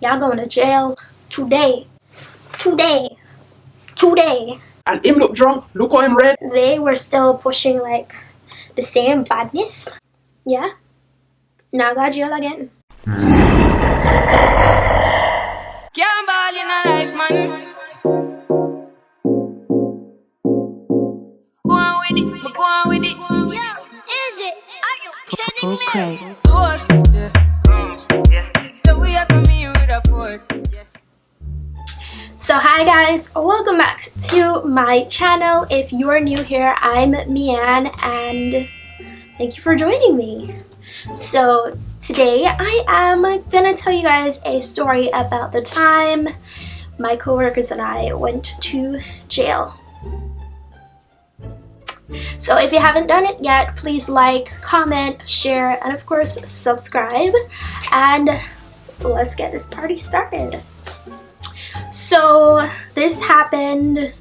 Y'all going to jail today. Today. Today. And him look drunk. Look how him red. They were still pushing like the same badness. Yeah. Now got jail again. Can't ball in a life, man. Go on with it, go on with it. Yeah, is it? Are you kidding me? Toast, yeah. So we are coming with a force, yeah. So hi guys, welcome back to my channel. If you're new here, I'm Miann and thank you for joining me. So today I am gonna tell you guys a story about the time my coworkers and I went to jail. So if you haven't done it yet, please like, comment, share, and of course subscribe, and let's get this party started. So this happened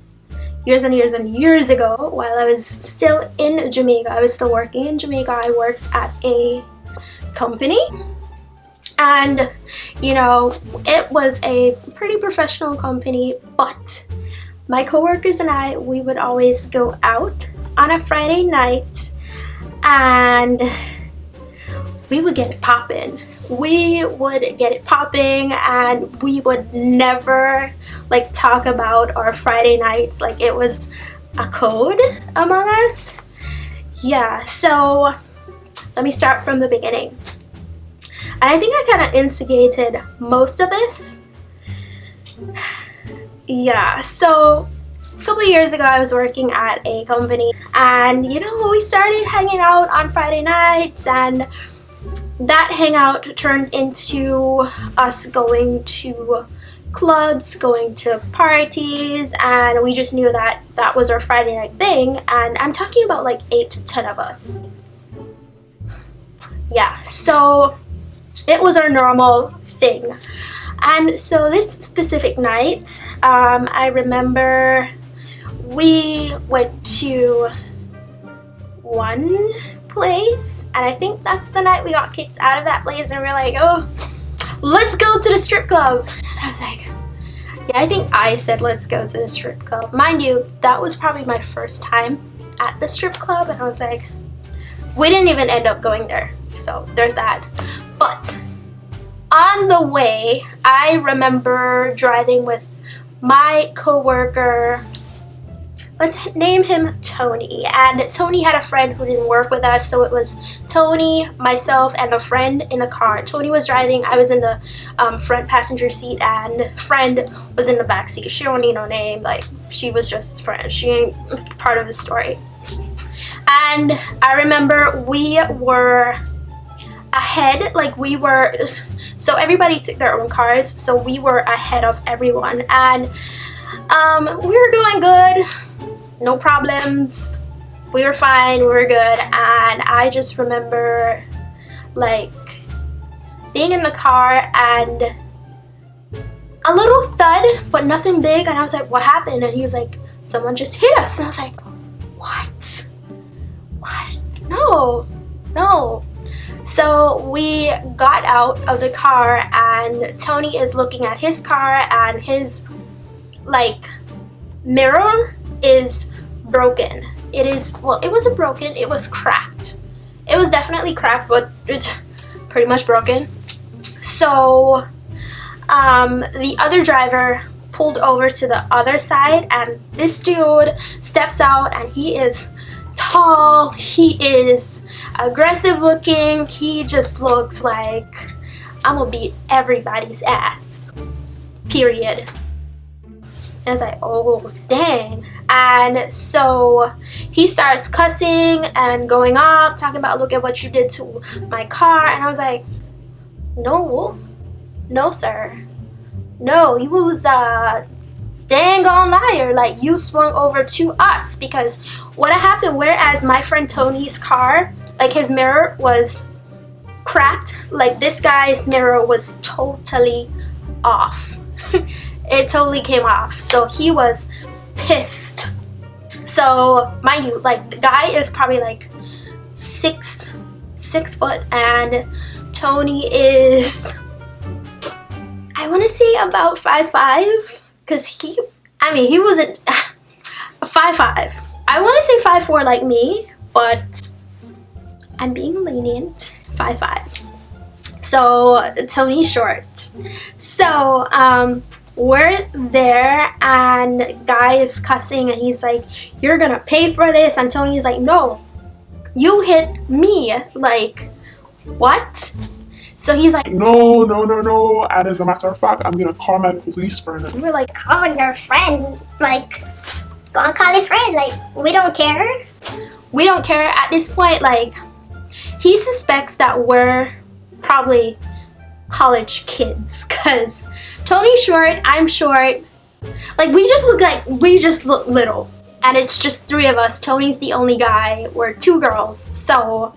years and years and years ago while I was still in Jamaica. I was still working in Jamaica. I worked at a company, and you know, it was a pretty professional company, but my coworkers and I, we would always go out on a Friday night and we would get it popping. We would get it popping and we would never like talk about our Friday nights like it was a code among us. Yeah, so let me start from the beginning. And I think I kind of instigated most of this. Yeah, so a couple years ago I was working at a company and you know, we started hanging out on Friday nights, and that hangout turned into us going to clubs, going to parties, and we just knew that that was our Friday night thing. And I'm talking about like 8 to 10 of us. Yeah, so it was our normal thing. And so this specific night, I remember we went to one place, and I think that's the night we got kicked out of that place, and we were like, oh, let's go to the strip club. And I was like, yeah, I think I said let's go to the strip club. Mind you, that was probably my first time at the strip club, and I was like, we didn't even end up going there, so there's that. But on the way, I remember driving with my coworker. Let's name him Tony. And Tony had a friend who didn't work with us, so it was Tony, myself, and a friend in the car. Tony was driving, I was in the front passenger seat, and friend was in the back seat. She don't need no name, like she was just friend. She ain't part of the story. And I remember we were ahead, like we were, so everybody took their own cars, so we were ahead of everyone, and we were going good. No problems, we were fine, we were good. And I just remember like being in the car and a little thud, but nothing big, and I was like, what happened? And he was like, someone just hit us. And I was like, what? No. So we got out of the car, and Tony is looking at his car, and his like mirror is broken. It is, well, it wasn't broken, it was cracked. It was definitely cracked, but it's pretty much broken. So the other driver pulled over to the other side, and this dude steps out, and he is tall, he is aggressive looking, he just looks like I'm gonna beat everybody's ass, period. And I was like, oh dang. And so he starts cussing and going off, talking about, look at what you did to my car. And I was like, no sir, no, you was a dang on liar. Like, you swung over to us, because what happened, whereas my friend Tony's car, like his mirror was cracked, like this guy's mirror was totally off. It totally came off, so he was pissed. So mind you, like the guy is probably like 6 foot, and Tony is, I want to say about 5'5", because he wasn't 5'5". I want to say 5'4" like me, but I'm being lenient. 5'5". So Tony's short. So we're there, and guy is cussing, and he's like, "You're gonna pay for this." And Tony's like, "No, you hit me." Like, what? So he's like, No. And as a matter of fact, I'm gonna call my police friend. we're like, Call your friend. Like, go and call your friend. Like, we don't care. we don't care at this point. Like, he suspects that we're probably college kids, because Tony's short, I'm short. Like, we just look little, and it's just 3 of us. Tony's the only guy. We're 2 girls. So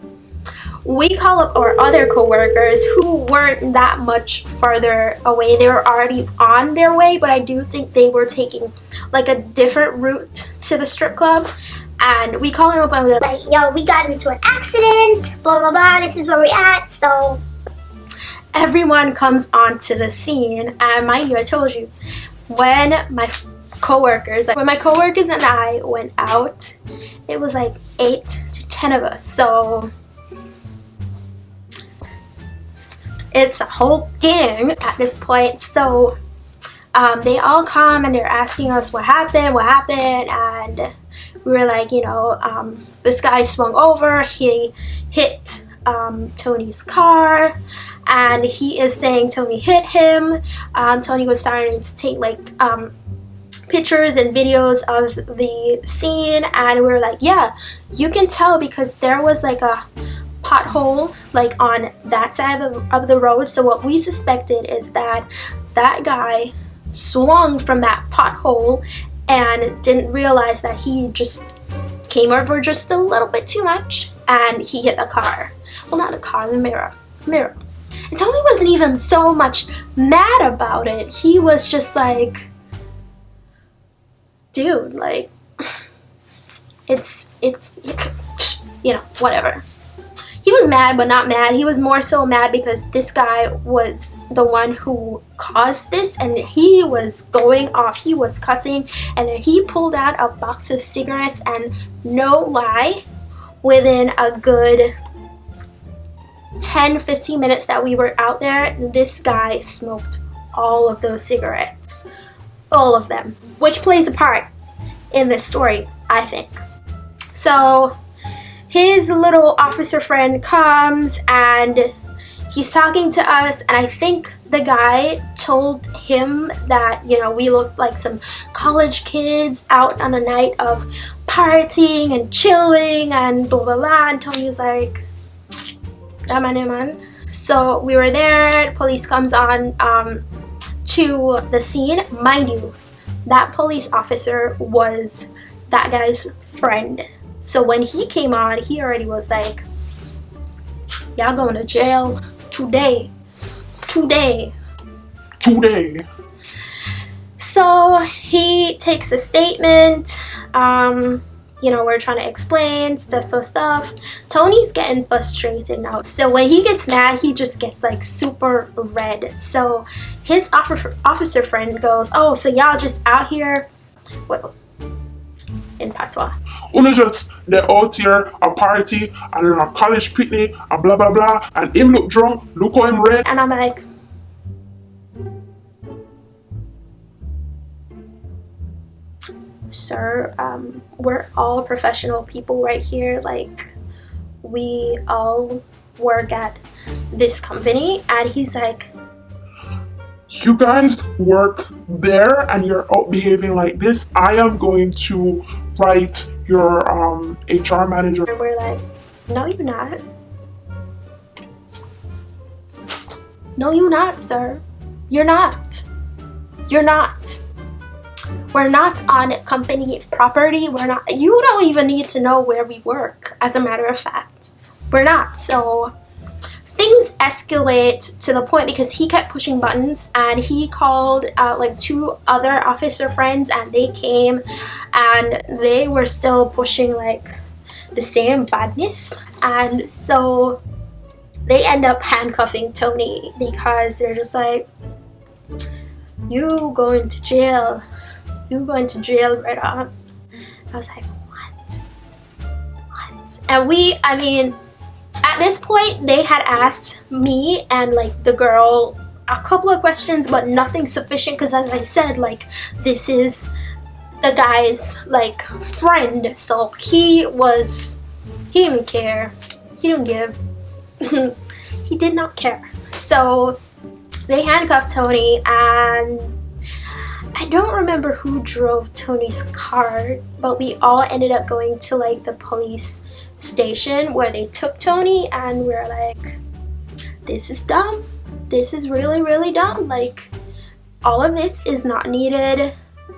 we call up our other coworkers who weren't that much farther away. They were already on their way, but I do think they were taking like a different route to the strip club. And we call him up, and we're like, Yo, we got into an accident. Blah, blah, blah. This is where we're at. So everyone comes onto the scene. And mind you, I told you, when my coworkers and I went out, it was like 8 to 10 of us. So it's a whole gang at this point. So they all come, and they're asking us what happened, and we were like, this guy swung over, he hit Tony's car, and he is saying Tony hit him. Tony was starting to take like pictures and videos of the scene, and we were like, yeah, you can tell because there was like a pothole like on that side of the road. So what we suspected is that guy swung from that pothole and didn't realize that he just came over just a little bit too much, and he hit the car. Well, not a car, the mirror. And Tony wasn't even so much mad about it. He was just like, dude, like, it's whatever. He was mad, but not mad. He was more so mad because this guy was the one who caused this, and he was going off. He was cussing, and he pulled out a box of cigarettes, and no lie, within a good 10-15 minutes that we were out there, this guy smoked all of those cigarettes. All of them. Which plays a part in this story, I think. So his little officer friend comes, and he's talking to us, and I think the guy told him that, we looked like some college kids out on a night of partying and chilling and blah blah blah. And Tony was like, that man. So we were there. Police comes on to the scene. Mind you, that police officer was that guy's friend. So when he came on, he already was like, y'all going to jail today. So he takes a statement. We're trying to explain stuff. Tony's getting frustrated now. So when he gets mad, he just gets like super red. So his officer friend goes, "Oh, so y'all just out here," well, in patois, Only just they're out here a party and a college picnic and blah blah blah, and him look drunk, look how him red. and I'm like, sir, we're all professional people right here. Like, we all work at this company. And he's like, You guys work there and you're out behaving like this. I am going to write your HR manager. and we're like, no, you're not. No, you're not, sir. You're not. We're not on company property. We're not. You don't even need to know where we work, as a matter of fact. We're not. So things escalate to the point because he kept pushing buttons, and he called like 2 other officer friends, and they came, and they were still pushing like the same badness. And so they end up handcuffing Tony because they're just like, you going to jail. You going to jail right on. I was like, what? And I mean, at this point, they had asked me and like the girl a couple of questions, but nothing sufficient, because as I said, like, this is the guy's like friend, so he didn't care. He didn't give. He did not care. So they handcuffed Tony, and I don't remember who drove Tony's car, but we all ended up going to like the police station where they took Tony, and we were like, this is dumb. This is really, really dumb. Like, all of this is not needed.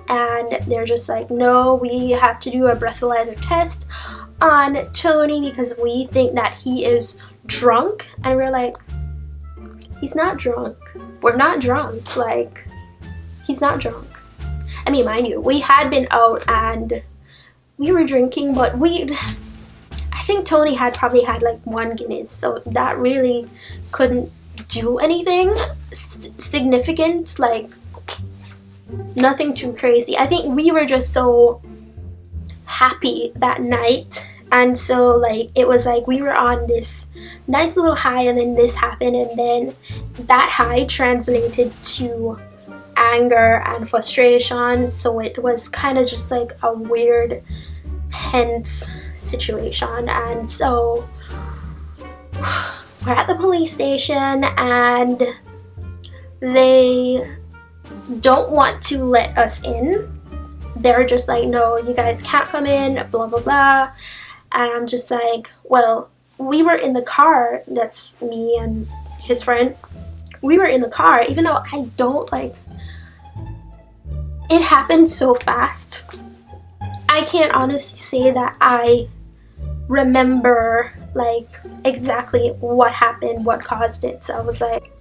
And they're just like, no, we have to do a breathalyzer test on Tony because we think that he is drunk. And we're like, he's not drunk. We're not drunk. Like, he's not drunk. I mean, mind you, we had been out and we were drinking, but I think Tony had probably had like 1 Guinness, so that really couldn't do anything significant, like nothing too crazy. I think we were just so happy that night, and so like it was like we were on this nice little high, and then this happened, and then that high translated to anger and frustration. So it was kind of just like a weird, tense situation. And so we're at the police station, and they don't want to let us in. They're just like, no, you guys can't come in, blah blah blah. And I'm just like, well, we were in the car. That's me and his friend. We were in the car, even though I don't like, it happened so fast. I can't honestly say that I remember like exactly what happened, what caused it. So I was like,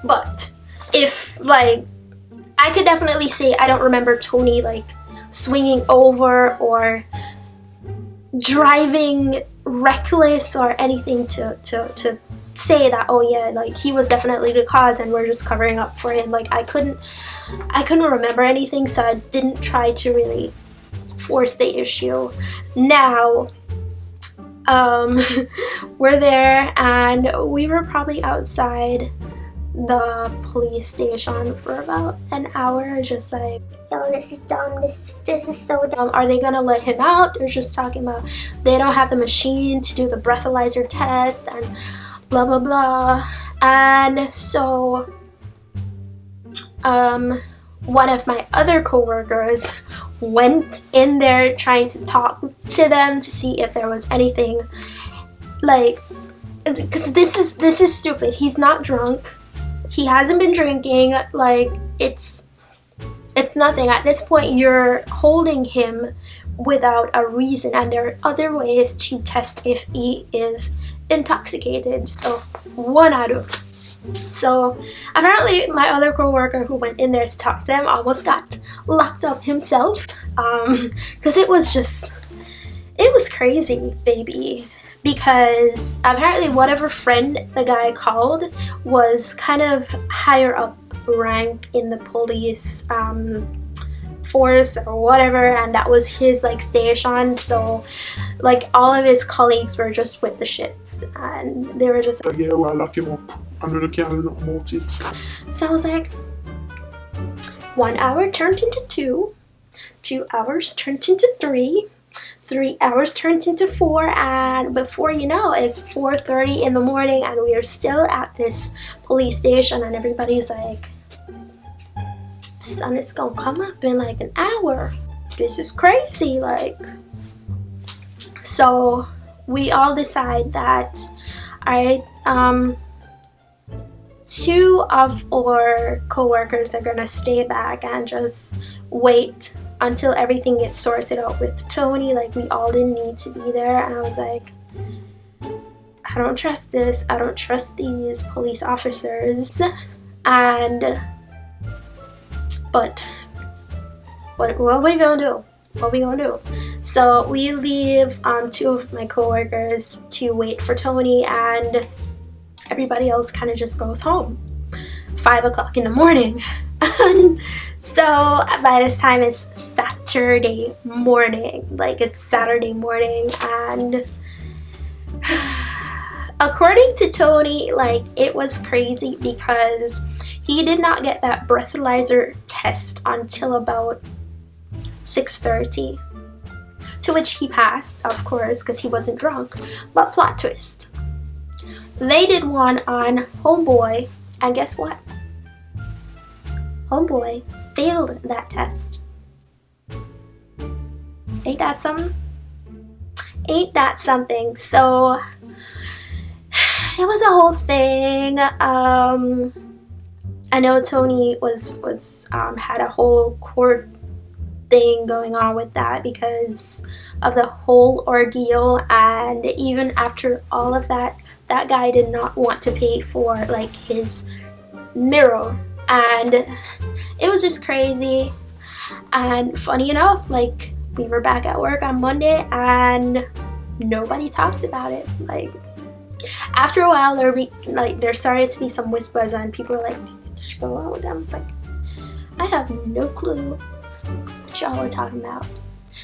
but if like, I could definitely say I don't remember Tony like swinging over or driving reckless or anything to say that, oh yeah, like he was definitely the cause and we're just covering up for him. Like I couldn't remember anything, so I didn't try to really force the issue. Now we're there, and we were probably outside the police station for about an hour, just like, Yo, this is dumb. This is so dumb. are they gonna let him out? They're just talking about they don't have the machine to do the breathalyzer test and blah blah blah. And so one of my other coworkers went in there trying to talk to them to see if there was anything, like, because this is stupid. He's not drunk. He hasn't been drinking. Like, it's nothing. At this point, you're holding him without a reason, and there are other ways to test if he is intoxicated. So one out of. So apparently my other coworker who went in there to talk to them almost got locked up himself, because it was crazy, baby. Because apparently whatever friend the guy called was kind of higher up rank in the police force or whatever, and that was his like station. So like all of his colleagues were just with the shits, and they were just like, yeah, well, lock him up under the can of malt it. so I was like, 1 hour turned into 2 hours turned into 3 hours turned into 4, and before you know, it's 4:30 in the morning, and we are still at this police station, and everybody's like, the sun is gonna come up in like an hour. This is crazy. Like, so we all decide that, alright, 2 of our coworkers are gonna stay back and just wait until everything gets sorted out with Tony. Like, we all didn't need to be there, and I was like, I don't trust this. I don't trust these police officers. And but what are we gonna do? what we gonna do? So we leave 2 of my coworkers to wait for Tony, and everybody else kind of just goes home. 5 o'clock in the morning. So by this time it's Saturday morning, and according to Tony, it was crazy because he did not get that breathalyzer test until about 6:30, to which he passed, of course, because he wasn't drunk. But plot twist, they did one on Homeboy, and guess what? Homeboy failed that test. Ain't that something? Ain't that something? So it was a whole thing. I know Tony was had a whole court thing going on with that because of the whole ordeal, and even after all of that, that guy did not want to pay for his mirror, and it was just crazy. And funny enough, we were back at work on Monday and nobody talked about it. After a while, there started to be some whispers, and people were like, "Did you go out with them?" It's like, I have no clue what y'all were talking about.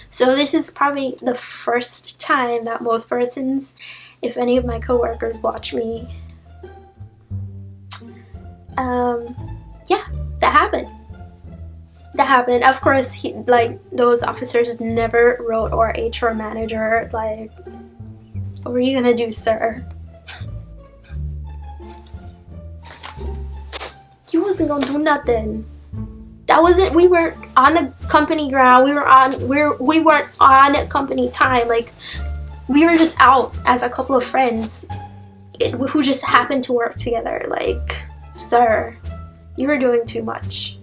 So this is probably the first time that most persons, if any of my coworkers watch me, yeah, that happened. That happened. Of course, those officers never wrote our HR manager, what were you gonna do, sir? You wasn't gonna do nothing. That wasn't. We were on the company ground. We weren't on company time. We were just out as a couple of friends who just happened to work together. Sir, you were doing too much.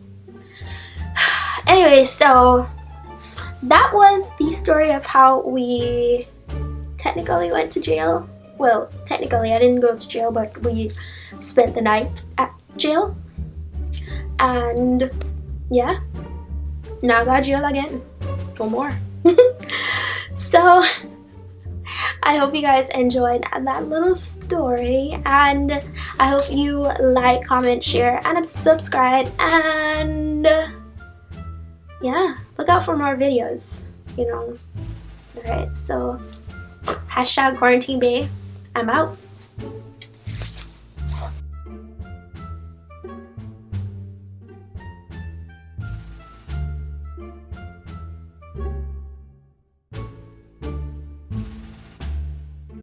Anyway, so that was the story of how we technically went to jail. Well, technically I didn't go to jail, but we spent the night at jail. And yeah, now I got jail again. One more. So I hope you guys enjoyed that little story, and I hope you like, comment, share, and subscribe, and yeah, look out for more videos, Alright, so #QuarantineBae, I'm out.